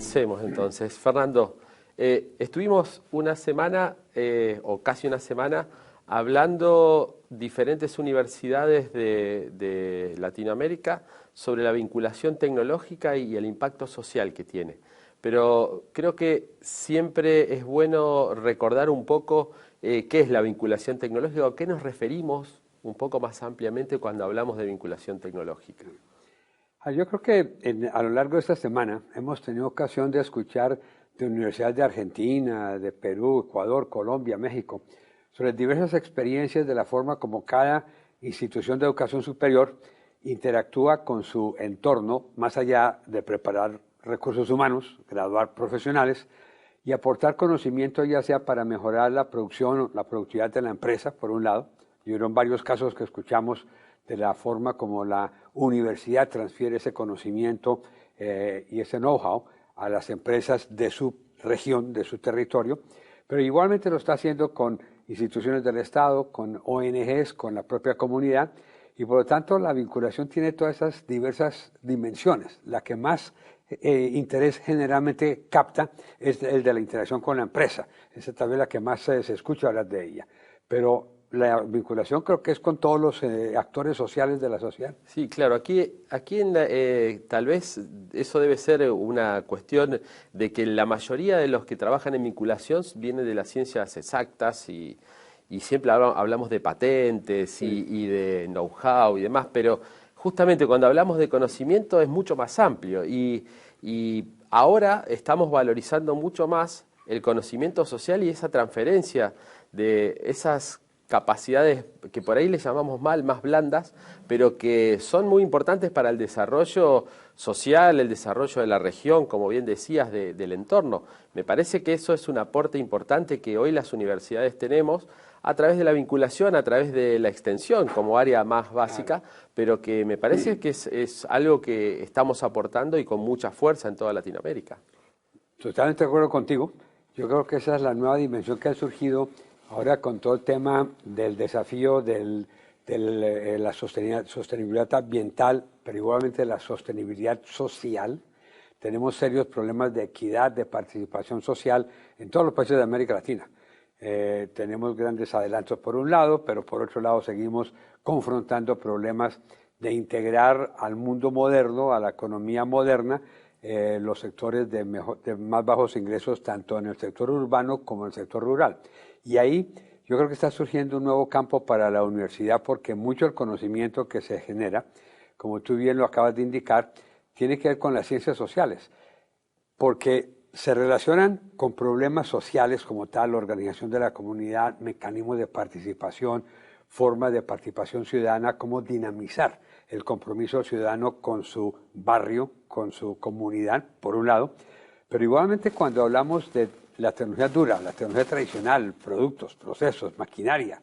Comencemos entonces. Fernando, estuvimos una semana, o casi una semana, hablando diferentes universidades de Latinoamérica sobre la vinculación tecnológica y el impacto social que tiene. Pero creo que siempre es bueno recordar un poco qué es la vinculación tecnológica, o a qué nos referimos un poco más ampliamente cuando hablamos de vinculación tecnológica. Yo creo que a lo largo de esta semana hemos tenido ocasión de escuchar de universidades de Argentina, de Perú, Ecuador, Colombia, México, sobre diversas experiencias de la forma como cada institución de educación superior interactúa con su entorno, más allá de preparar recursos humanos, graduar profesionales y aportar conocimiento, ya sea para mejorar la producción, la productividad de la empresa, por un lado, y hubo varios casos que escuchamos de la forma como la universidad transfiere ese conocimiento y ese know-how a las empresas de su región, de su territorio, pero igualmente lo está haciendo con instituciones del Estado, con ONGs, con la propia comunidad, y por lo tanto la vinculación tiene todas esas diversas dimensiones. La que más interés generalmente capta es el de la interacción con la empresa. Esa tal vez la que más se escucha hablar de ella. Pero la vinculación creo que es con todos los actores sociales de la sociedad. Sí, claro. Aquí tal vez eso debe ser una cuestión de que la mayoría de los que trabajan en vinculación vienen de las ciencias exactas y siempre hablamos de patentes y de know-how y demás, pero justamente cuando hablamos de conocimiento es mucho más amplio y ahora estamos valorizando mucho más el conocimiento social y esa transferencia de esas capacidades que por ahí le llamamos más blandas, pero que son muy importantes para el desarrollo social, el desarrollo de la región, como bien decías, del entorno. Me parece que eso es un aporte importante que hoy las universidades tenemos a través de la vinculación, a través de la extensión como área más básica, pero que me parece que es algo que estamos aportando y con mucha fuerza en toda Latinoamérica. Totalmente de acuerdo contigo. Yo creo que esa es la nueva dimensión que ha surgido ahora con todo el tema del desafío de la sostenibilidad ambiental, pero igualmente la sostenibilidad social. Tenemos serios problemas de equidad, de participación social en todos los países de América Latina. Tenemos grandes adelantos por un lado, pero por otro lado seguimos confrontando problemas de integrar al mundo moderno, a la economía moderna, los sectores de más bajos ingresos, tanto en el sector urbano como en el sector rural. Y ahí yo creo que está surgiendo un nuevo campo para la universidad, porque mucho del conocimiento que se genera, como tú bien lo acabas de indicar, tiene que ver con las ciencias sociales, porque se relacionan con problemas sociales como tal, organización de la comunidad, mecanismos de participación, formas de participación ciudadana, cómo dinamizar el compromiso ciudadano con su barrio, con su comunidad, por un lado, pero igualmente cuando hablamos de la tecnología dura, la tecnología tradicional, productos, procesos, maquinaria,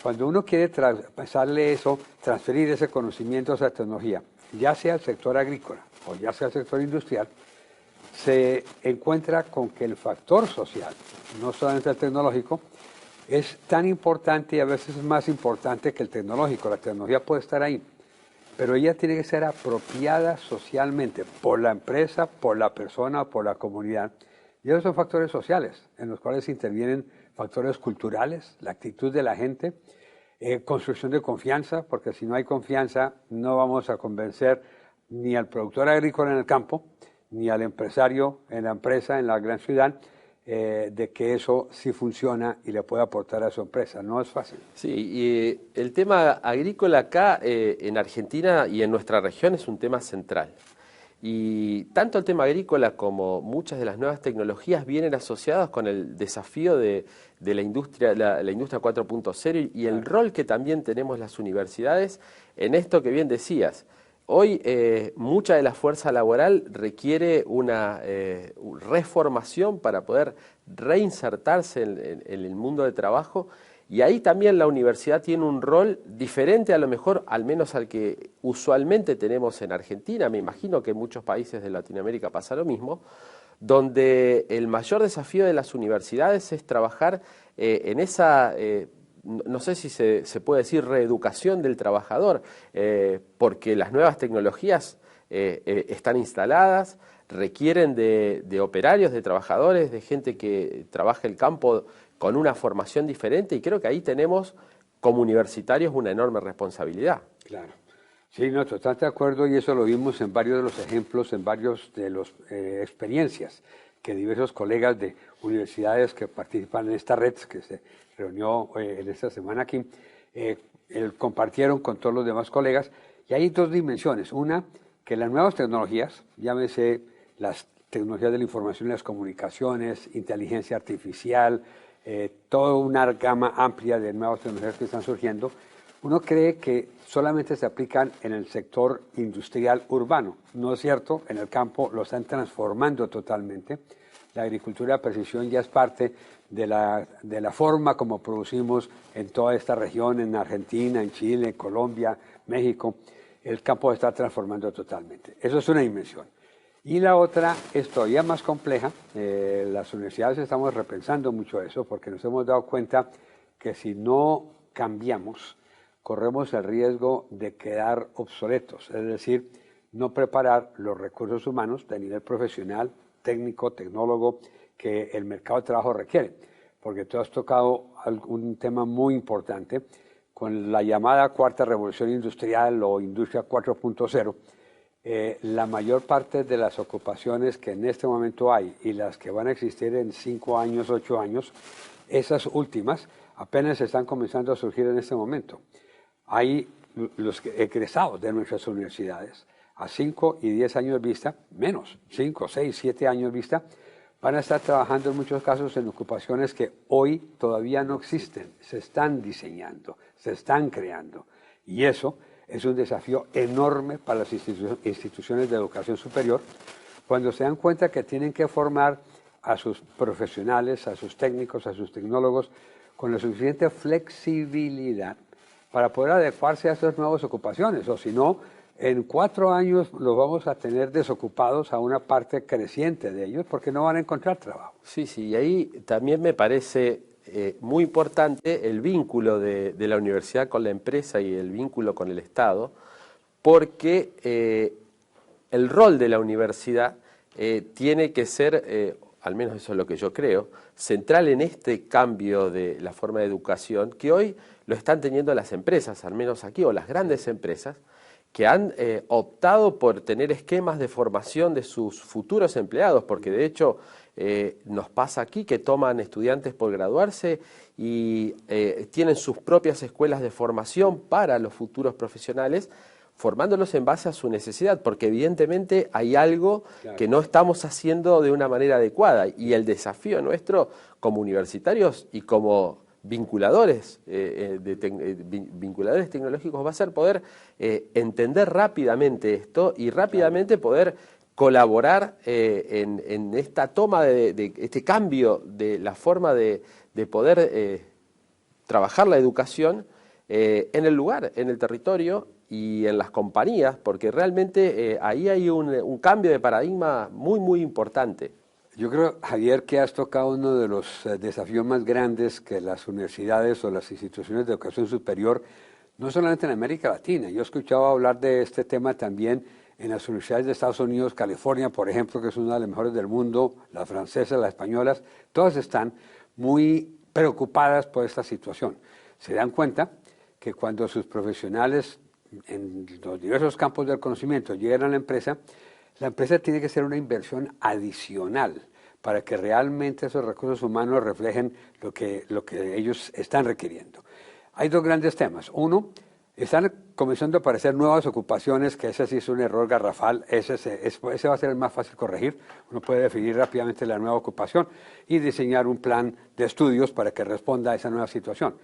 cuando uno quiere pasarle eso, transferir ese conocimiento a esa tecnología, ya sea al sector agrícola o ya sea al sector industrial, se encuentra con que el factor social, no solamente el tecnológico, es tan importante y a veces es más importante que el tecnológico. La tecnología puede estar ahí, pero ella tiene que ser apropiada socialmente por la empresa, por la persona, por la comunidad. Y esos son factores sociales, en los cuales intervienen factores culturales, la actitud de la gente, construcción de confianza, porque si no hay confianza no vamos a convencer ni al productor agrícola en el campo, ni al empresario en la empresa, en la gran ciudad, de que eso sí funciona y le puede aportar a su empresa. No es fácil. Sí, y el tema agrícola acá en Argentina y en nuestra región es un tema central. Y tanto el tema agrícola como muchas de las nuevas tecnologías vienen asociadas con el desafío de la industria 4.0 y el rol que también tenemos las universidades en esto que bien decías. Hoy mucha de la fuerza laboral requiere una reformación para poder reinsertarse en el mundo de trabajo, y ahí también la universidad tiene un rol diferente a lo mejor, al menos al que usualmente tenemos en Argentina. Me imagino que en muchos países de Latinoamérica pasa lo mismo, donde el mayor desafío de las universidades es trabajar en esa no sé si se puede decir reeducación del trabajador, porque las nuevas tecnologías están instaladas, requieren de operarios, de trabajadores, de gente que trabaja el campo con una formación diferente, y creo que ahí tenemos como universitarios una enorme responsabilidad. Claro. Sí, no, totalmente de acuerdo, y eso lo vimos en varios de los ejemplos, en varios de las experiencias que diversos colegas de universidades que participan en esta red, que se reunió en esta semana aquí, compartieron con todos los demás colegas. Y hay dos dimensiones. Una, que las nuevas tecnologías, llámese las tecnologías de la información y las comunicaciones, inteligencia artificial, toda una gama amplia de nuevas tecnologías que están surgiendo, uno cree que solamente se aplican en el sector industrial urbano. No es cierto, en el campo lo están transformando totalmente. La agricultura de precisión ya es parte de la forma como producimos en toda esta región, en Argentina, en Chile, en Colombia, México. El campo se está transformando totalmente. Eso es una dimensión. Y la otra es todavía más compleja. Las universidades estamos repensando mucho eso porque nos hemos dado cuenta que si no cambiamos, corremos el riesgo de quedar obsoletos, es decir, no preparar los recursos humanos de nivel profesional, técnico, tecnólogo, que el mercado de trabajo requiere. Porque tú has tocado un tema muy importante con la llamada cuarta revolución industrial o industria 4.0. La mayor parte de las ocupaciones que en este momento hay y las que van a existir en 5 años, 8 años, esas últimas apenas están comenzando a surgir en este momento. Hay los egresados de nuestras universidades a 5 y 10 años vista, menos, 5, 6, 7 años vista, van a estar trabajando en muchos casos en ocupaciones que hoy todavía no existen, se están diseñando, se están creando. Y eso es un desafío enorme para las instituciones de educación superior cuando se dan cuenta que tienen que formar a sus profesionales, a sus técnicos, a sus tecnólogos con la suficiente flexibilidad para poder adecuarse a esas nuevas ocupaciones, o si no, en 4 años los vamos a tener desocupados a una parte creciente de ellos porque no van a encontrar trabajo. Sí, sí, y ahí también me parece muy importante el vínculo de la universidad con la empresa y el vínculo con el Estado, porque el rol de la universidad tiene que ser, al menos eso es lo que yo creo, central en este cambio de la forma de educación que hoy lo están teniendo las empresas, al menos aquí, o las grandes empresas, que han optado por tener esquemas de formación de sus futuros empleados, porque de hecho nos pasa aquí que toman estudiantes por graduarse y tienen sus propias escuelas de formación para los futuros profesionales, formándolos en base a su necesidad, porque evidentemente hay algo que no estamos haciendo de una manera adecuada, y el desafío nuestro como universitarios y como vinculadores, vinculadores tecnológicos va a ser poder entender rápidamente esto y rápidamente poder colaborar en esta toma de este cambio de la forma de poder trabajar la educación en el lugar, en el territorio y en las compañías, porque realmente ahí hay un cambio de paradigma muy, muy importante. Yo creo, Javier, que has tocado uno de los desafíos más grandes que las universidades o las instituciones de educación superior, no solamente en América Latina. Yo he escuchado hablar de este tema también en las universidades de Estados Unidos, California, por ejemplo, que es una de las mejores del mundo, las francesas, las españolas, todas están muy preocupadas por esta situación. Se dan cuenta que cuando sus profesionales en los diversos campos del conocimiento llegan a la empresa tiene que ser una inversión adicional para que realmente esos recursos humanos reflejen lo que ellos están requiriendo. Hay dos grandes temas. Uno, están comenzando a aparecer nuevas ocupaciones, que ese sí es un error garrafal, ese va a ser el más fácil corregir. Uno puede definir rápidamente la nueva ocupación y diseñar un plan de estudios para que responda a esa nueva situación.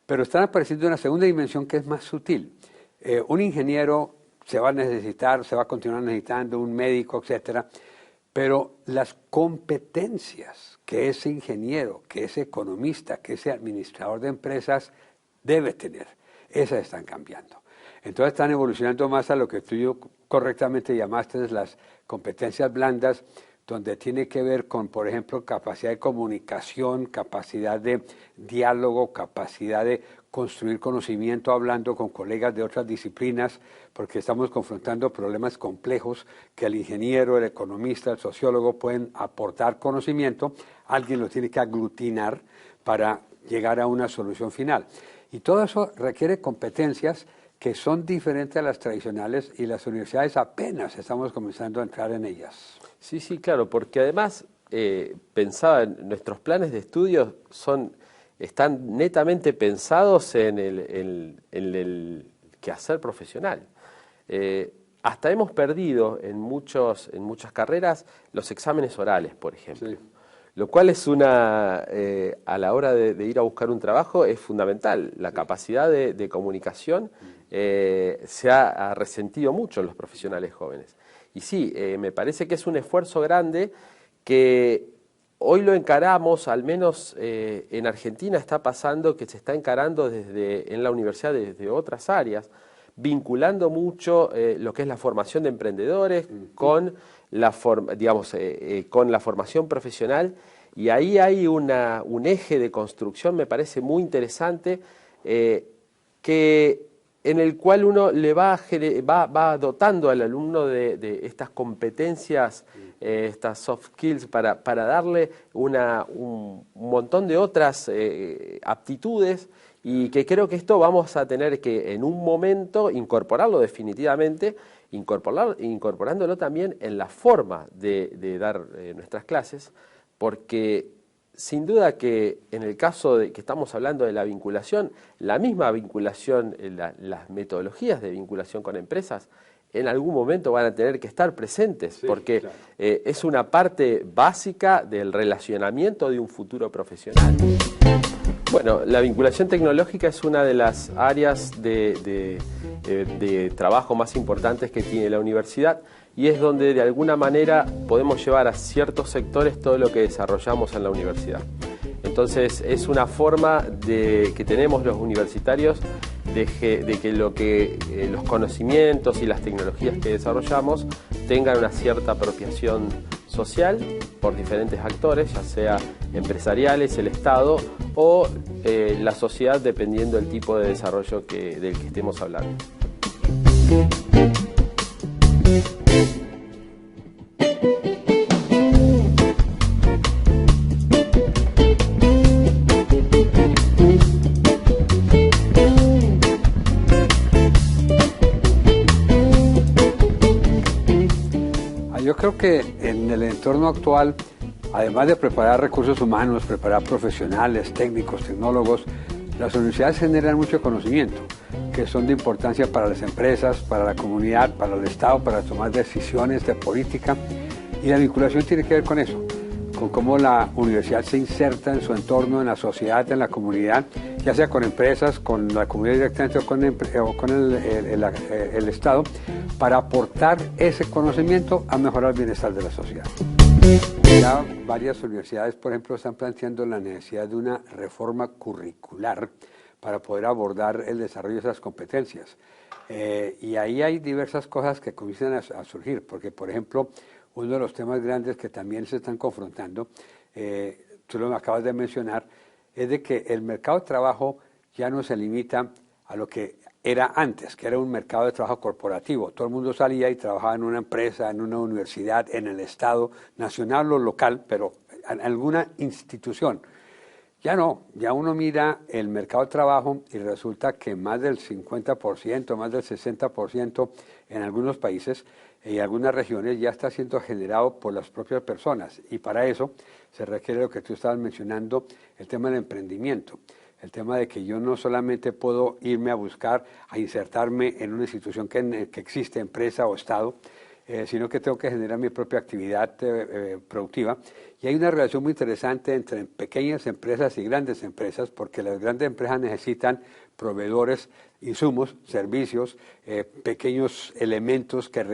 Pero están apareciendo una segunda dimensión que es más sutil. Un ingeniero se va a continuar necesitando, un médico, etcétera, pero las competencias que ese ingeniero, que ese economista, que ese administrador de empresas debe tener, esas están cambiando. Entonces están evolucionando más a lo que tú correctamente llamaste las competencias blandas, donde tiene que ver con, por ejemplo, capacidad de comunicación, capacidad de diálogo, capacidad de construir conocimiento hablando con colegas de otras disciplinas, porque estamos confrontando problemas complejos que el ingeniero, el economista, el sociólogo pueden aportar conocimiento, alguien lo tiene que aglutinar para llegar a una solución final. Y todo eso requiere competencias que son diferentes a las tradicionales y las universidades apenas estamos comenzando a entrar en ellas. Sí, sí, claro, porque además pensaba en nuestros planes de estudio están netamente pensados en el quehacer profesional. Hasta hemos perdido en muchas carreras los exámenes orales, por ejemplo. Sí. Lo cual es a la hora de ir a buscar un trabajo es fundamental. La capacidad de comunicación se ha resentido mucho en los profesionales jóvenes. Y sí, me parece que es un esfuerzo grande que hoy lo encaramos, al menos en Argentina está pasando que se está encarando en la universidad desde otras áreas, vinculando mucho lo que es la formación de emprendedores con con la formación profesional, y ahí hay un eje de construcción, me parece muy interesante, en el cual uno le va dotando al alumno de estas competencias, estas soft skills, para darle un montón de otras aptitudes, y que creo que esto vamos a tener que en un momento incorporarlo definitivamente, incorporándolo también en la forma de dar nuestras clases, porque sin duda que en el caso de que estamos hablando de la vinculación, la misma vinculación, las metodologías de vinculación con empresas, en algún momento van a tener que estar presentes, sí, porque claro, es una parte básica del relacionamiento de un futuro profesional. Bueno, la vinculación tecnológica es una de las áreas de trabajo más importantes que tiene la universidad, y es donde de alguna manera podemos llevar a ciertos sectores todo lo que desarrollamos en la universidad. Entonces es una forma que tenemos los universitarios de que los conocimientos y las tecnologías que desarrollamos tengan una cierta apropiación social por diferentes actores, ya sea empresariales, el Estado o la sociedad, dependiendo del tipo de desarrollo del que estemos hablando. Yo creo que en el entorno actual, además de preparar recursos humanos, preparar profesionales, técnicos, tecnólogos, las universidades generan mucho conocimiento, que son de importancia para las empresas, para la comunidad, para el Estado, para tomar decisiones de política. Y la vinculación tiene que ver con eso, con cómo la universidad se inserta en su entorno, en la sociedad, en la comunidad, ya sea con empresas, con la comunidad directamente o con el Estado, para aportar ese conocimiento a mejorar el bienestar de la sociedad. Ya varias universidades, por ejemplo, están planteando la necesidad de una reforma curricular para poder abordar el desarrollo de esas competencias. Y ahí hay diversas cosas que comienzan a surgir, porque, por ejemplo, uno de los temas grandes que también se están confrontando, tú lo acabas de mencionar, es de que el mercado de trabajo ya no se limita a lo que era antes, que era un mercado de trabajo corporativo. Todo el mundo salía y trabajaba en una empresa, en una universidad, en el Estado, nacional o local, pero en alguna institución. Ya no, ya uno mira el mercado de trabajo y resulta que más del 50%, más del 60% en algunos países y algunas regiones ya está siendo generado por las propias personas. Y para eso se requiere lo que tú estabas mencionando, el tema del emprendimiento. El tema de que yo no solamente puedo irme a buscar, a insertarme en una institución que existe, empresa o Estado, sino que tengo que generar mi propia actividad productiva. Y hay una relación muy interesante entre pequeñas empresas y grandes empresas, porque las grandes empresas necesitan proveedores, insumos, servicios, pequeños elementos que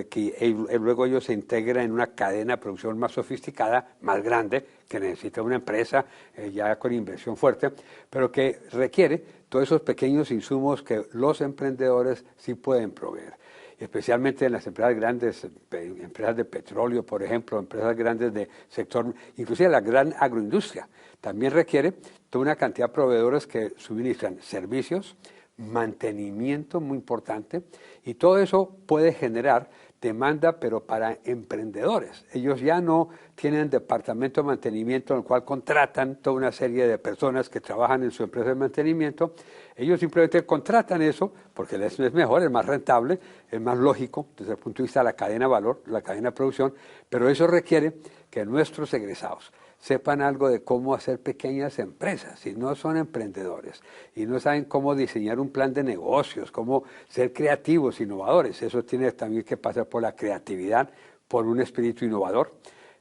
luego ellos se integran en una cadena de producción más sofisticada, más grande, que necesita una empresa ya con inversión fuerte, pero que requiere todos esos pequeños insumos que los emprendedores sí pueden proveer. especialmente en las empresas grandes, empresas de petróleo, por ejemplo, empresas grandes de sector, inclusive la gran agroindustria, también requiere toda una cantidad de proveedores que suministran servicios, mantenimiento muy importante, y todo eso puede generar demanda, pero para emprendedores. Ellos ya no tienen departamento de mantenimiento en el cual contratan toda una serie de personas que trabajan en su empresa de mantenimiento. Ellos simplemente contratan eso porque es mejor, es más rentable, es más lógico desde el punto de vista de la cadena de valor, la cadena de producción, pero eso requiere que nuestros egresados sepan algo de cómo hacer pequeñas empresas, si no son emprendedores y no saben cómo diseñar un plan de negocios, cómo ser creativos, innovadores. Eso tiene también que pasar por la creatividad, por un espíritu innovador,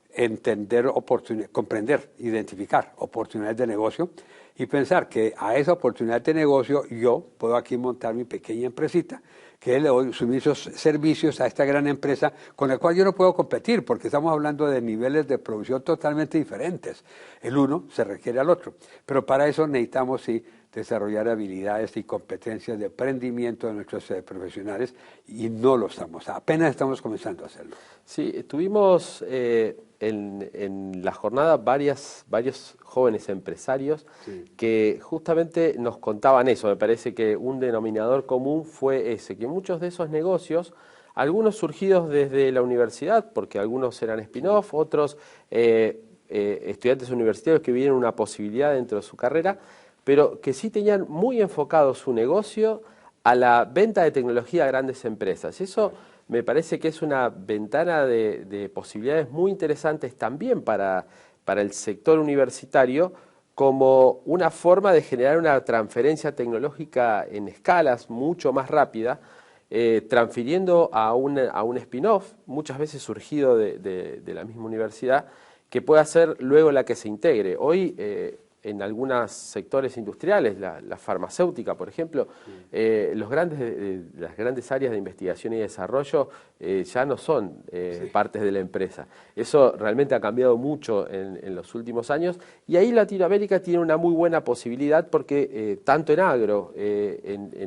entender comprender, identificar oportunidades de negocio y pensar que a esa oportunidad de negocio yo puedo aquí montar mi pequeña empresita, que le doy suministros servicios a esta gran empresa con la cual yo no puedo competir, porque estamos hablando de niveles de producción totalmente diferentes. El uno se requiere al otro, pero para eso necesitamos sí desarrollar habilidades y competencias de emprendimiento de nuestros profesionales, y no lo estamos, apenas estamos comenzando a hacerlo. Sí, tuvimos en la jornada varios jóvenes empresarios que justamente nos contaban eso. Me parece que un denominador común fue ese, que muchos de esos negocios, algunos surgidos desde la universidad, porque algunos eran spin-off, otros estudiantes universitarios que vieron una posibilidad dentro de su carrera, pero que sí tenían muy enfocado su negocio a la venta de tecnología a grandes empresas. Eso me parece que es una ventana de posibilidades muy interesantes también para el sector universitario, como una forma de generar una transferencia tecnológica en escalas mucho más rápida, transfiriendo a un spin-off, muchas veces surgido de la misma universidad, que pueda ser luego la que se integre. Hoy, en algunos sectores industriales, la farmacéutica, por ejemplo, las grandes áreas de investigación y desarrollo ya no son partes de la empresa. Eso realmente ha cambiado mucho en los últimos años, y ahí Latinoamérica tiene una muy buena posibilidad porque tanto en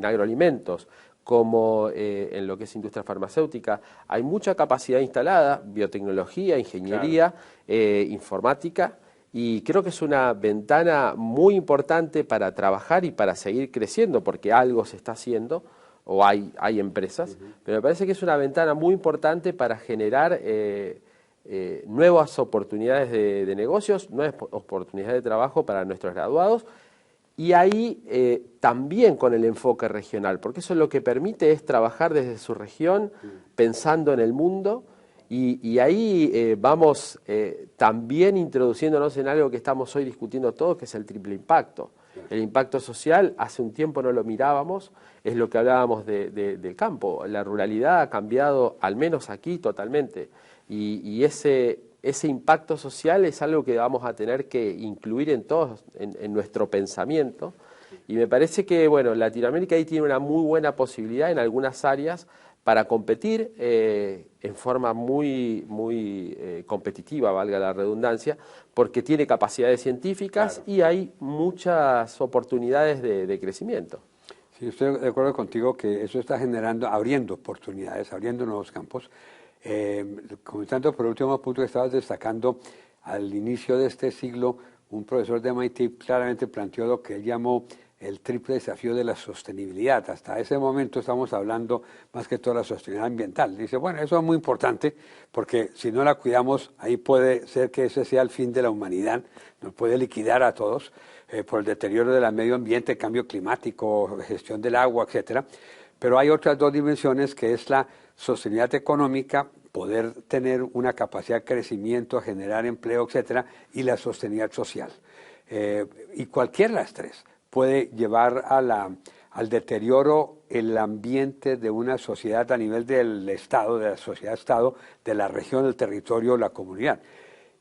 agroalimentos, como en lo que es industria farmacéutica, hay mucha capacidad instalada, biotecnología, ingeniería, informática, y creo que es una ventana muy importante para trabajar y para seguir creciendo, porque algo se está haciendo, o hay empresas, pero me parece que es una ventana muy importante para generar nuevas oportunidades de negocios, nuevas oportunidades de trabajo para nuestros graduados, y ahí también con el enfoque regional, porque eso lo que permite es trabajar desde su región, pensando en el mundo. Y ahí vamos también introduciéndonos en algo que estamos hoy discutiendo todos, que es el triple impacto. El impacto social, hace un tiempo no lo mirábamos, es lo que hablábamos del campo. La ruralidad ha cambiado, al menos aquí, totalmente. Y ese impacto social es algo que vamos a tener que incluir en todos, en nuestro pensamiento. Y me parece que, bueno, Latinoamérica ahí tiene una muy buena posibilidad en algunas áreas para competir en forma muy competitiva, valga la redundancia, porque tiene capacidades científicas, claro, y hay muchas oportunidades de crecimiento. Sí, estoy de acuerdo contigo que eso está generando, abriendo oportunidades, abriendo nuevos campos. Comentando por último punto que estabas destacando, al inicio de este siglo, un profesor de MIT claramente planteó lo que él llamó el triple desafío de la sostenibilidad. Hasta ese momento estamos hablando más que todo de la sostenibilidad ambiental. Dice, bueno, eso es muy importante porque si no la cuidamos, ahí puede ser que ese sea el fin de la humanidad, nos puede liquidar a todos por el deterioro del medio ambiente, cambio climático, gestión del agua, etcétera. Pero hay otras dos dimensiones, que es la sostenibilidad económica, poder tener una capacidad de crecimiento, generar empleo, etcétera, y la sostenibilidad social. Y cualquiera de las tres puede llevar al deterioro el ambiente de una sociedad a nivel del Estado, de la sociedad-Estado, de la región, del territorio, la comunidad.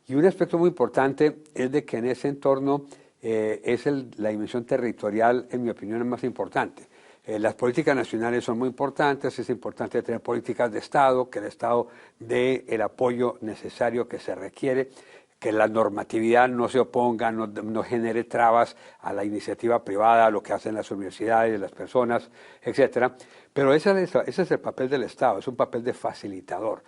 Y un aspecto muy importante es de que en ese entorno la dimensión territorial, en mi opinión, es más importante. Las políticas nacionales son muy importantes, es importante tener políticas de Estado, que el Estado dé el apoyo necesario que se requiere, que la normatividad no se oponga, no genere trabas a la iniciativa privada, a lo que hacen las universidades, las personas, etcétera. Pero ese es el papel del Estado, es un papel de facilitador.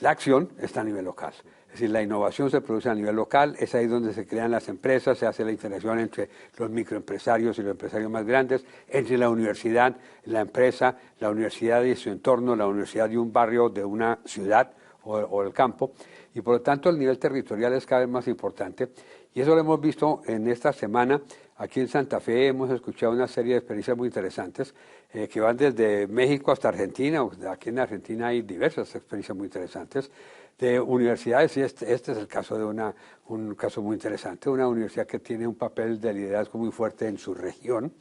La acción está a nivel local. Es decir, la innovación se produce a nivel local, es ahí donde se crean las empresas, se hace la interacción entre los microempresarios y los empresarios más grandes, entre la universidad, la empresa, la universidad y su entorno, la universidad y un barrio de una ciudad o el campo. Y por lo tanto el nivel territorial es cada vez más importante. Y eso lo hemos visto en esta semana. Aquí en Santa Fe hemos escuchado una serie de experiencias muy interesantes que van desde México hasta Argentina. Aquí en Argentina hay diversas experiencias muy interesantes de universidades, y este es el caso de un caso muy interesante, una universidad que tiene un papel de liderazgo muy fuerte en su región.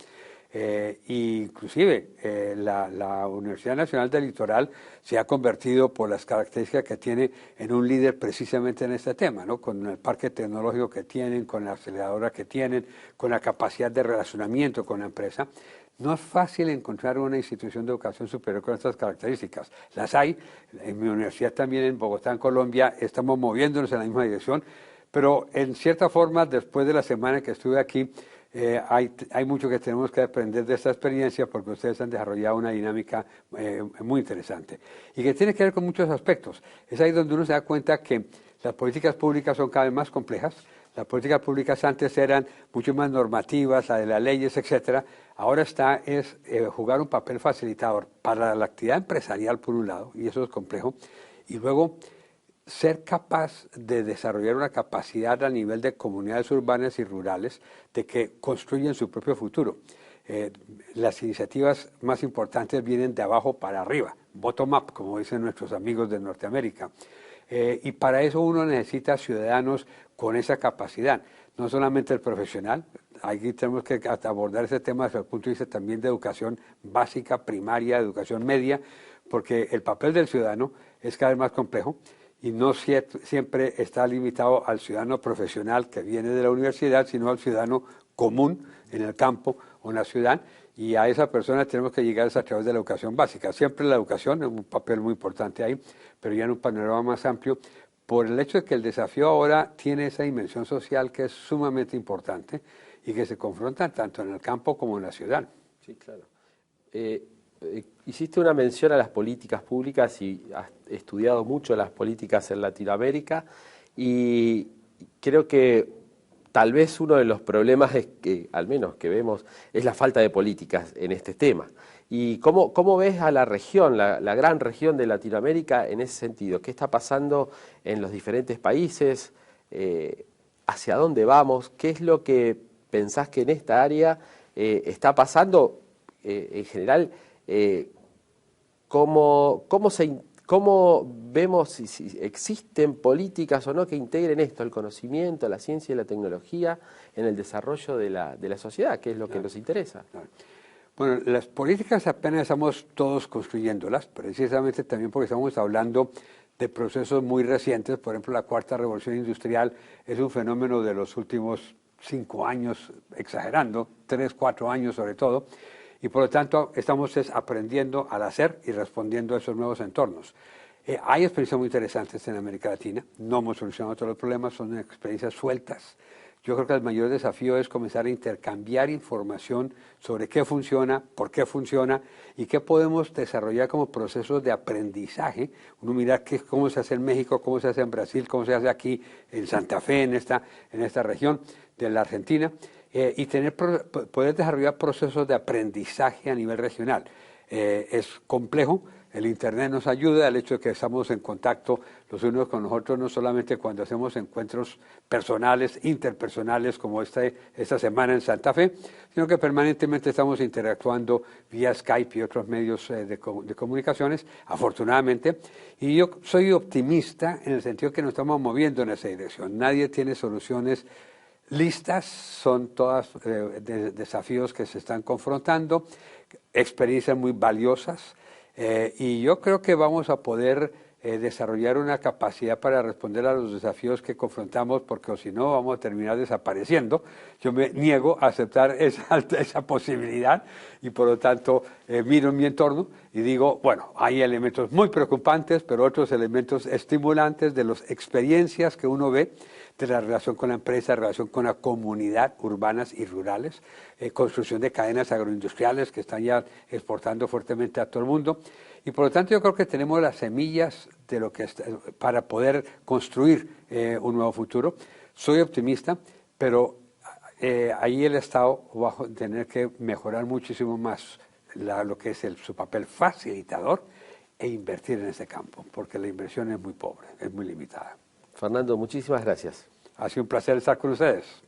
Inclusive la Universidad Nacional del Litoral se ha convertido, por las características que tiene, en un líder precisamente en este tema, ¿no? Con el parque tecnológico que tienen, con la aceleradora que tienen, con la capacidad de relacionamiento con la empresa. No es fácil encontrar una institución de educación superior con estas características. Las hay, en mi universidad también en Bogotá, en Colombia, estamos moviéndonos en la misma dirección, pero en cierta forma, después de la semana que estuve aquí, hay mucho que tenemos que aprender de esta experiencia, porque ustedes han desarrollado una dinámica muy interesante y que tiene que ver con muchos aspectos. Es ahí donde uno se da cuenta que las políticas públicas son cada vez más complejas. Las políticas públicas antes eran mucho más normativas, la de las leyes, etcétera. Ahora es jugar un papel facilitador para la actividad empresarial, por un lado, y eso es complejo, y luego ser capaz de desarrollar una capacidad a nivel de comunidades urbanas y rurales de que construyen su propio futuro. Las iniciativas más importantes vienen de abajo para arriba, bottom up, como dicen nuestros amigos de Norteamérica. Y para eso uno necesita ciudadanos con esa capacidad, no solamente el profesional. Aquí tenemos que abordar ese tema desde el punto de vista también de educación básica, primaria, educación media, porque el papel del ciudadano es cada vez más complejo y no siempre está limitado al ciudadano profesional que viene de la universidad, sino al ciudadano común en el campo o en la ciudad, y a esa persona tenemos que llegar a través de la educación básica. Siempre la educación es un papel muy importante ahí, pero ya en un panorama más amplio, por el hecho de que el desafío ahora tiene esa dimensión social que es sumamente importante y que se confronta tanto en el campo como en la ciudad. Sí, claro. Hiciste una mención a las políticas públicas y has estudiado mucho las políticas en Latinoamérica, y creo que tal vez uno de los problemas es que, al menos que vemos, es la falta de políticas en este tema. ¿Y cómo ves a la región, la gran región de Latinoamérica en ese sentido? ¿Qué está pasando en los diferentes países? ¿Hacia dónde vamos? ¿Qué es lo que pensás que en esta área está pasando en general? ¿Cómo vemos si existen políticas o no que integren esto, el conocimiento, la ciencia y la tecnología en el desarrollo de la sociedad, que es lo que nos interesa? Bueno, las políticas apenas estamos todos construyéndolas, precisamente también porque estamos hablando de procesos muy recientes. Por ejemplo, la cuarta revolución industrial es un fenómeno de los últimos 5 años, exagerando, 3, 4 años sobre todo, y por lo tanto estamos aprendiendo al hacer y respondiendo a esos nuevos entornos. Hay experiencias muy interesantes en América Latina, no hemos solucionado todos los problemas, son experiencias sueltas. Yo creo que el mayor desafío es comenzar a intercambiar información sobre qué funciona, por qué funciona y qué podemos desarrollar como procesos de aprendizaje. Uno mira cómo se hace en México, cómo se hace en Brasil, cómo se hace aquí en Santa Fe, en esta región de la Argentina, y poder desarrollar procesos de aprendizaje a nivel regional. Es complejo. El Internet nos ayuda, el hecho de que estamos en contacto los unos con los otros, no solamente cuando hacemos encuentros personales, interpersonales, como esta semana en Santa Fe, sino que permanentemente estamos interactuando vía Skype y otros medios de comunicaciones, afortunadamente. Y yo soy optimista en el sentido que nos estamos moviendo en esa dirección. Nadie tiene soluciones listas, son todas desafíos que se están confrontando, experiencias muy valiosas. Y yo creo que vamos a poder desarrollar una capacidad para responder a los desafíos que confrontamos, porque si no vamos a terminar desapareciendo. Yo me niego a aceptar esa posibilidad y por lo tanto miro en mi entorno y digo, bueno, hay elementos muy preocupantes, pero otros elementos estimulantes de las experiencias que uno ve de la relación con la empresa, relación con la comunidad, urbanas y rurales, construcción de cadenas agroindustriales que están ya exportando fuertemente a todo el mundo. Y por lo tanto yo creo que tenemos las semillas de lo que para poder construir un nuevo futuro. Soy optimista, pero ahí el Estado va a tener que mejorar muchísimo más lo que es su papel facilitador e invertir en ese campo, porque la inversión es muy pobre, es muy limitada. Fernando, muchísimas gracias. Ha sido un placer estar con ustedes.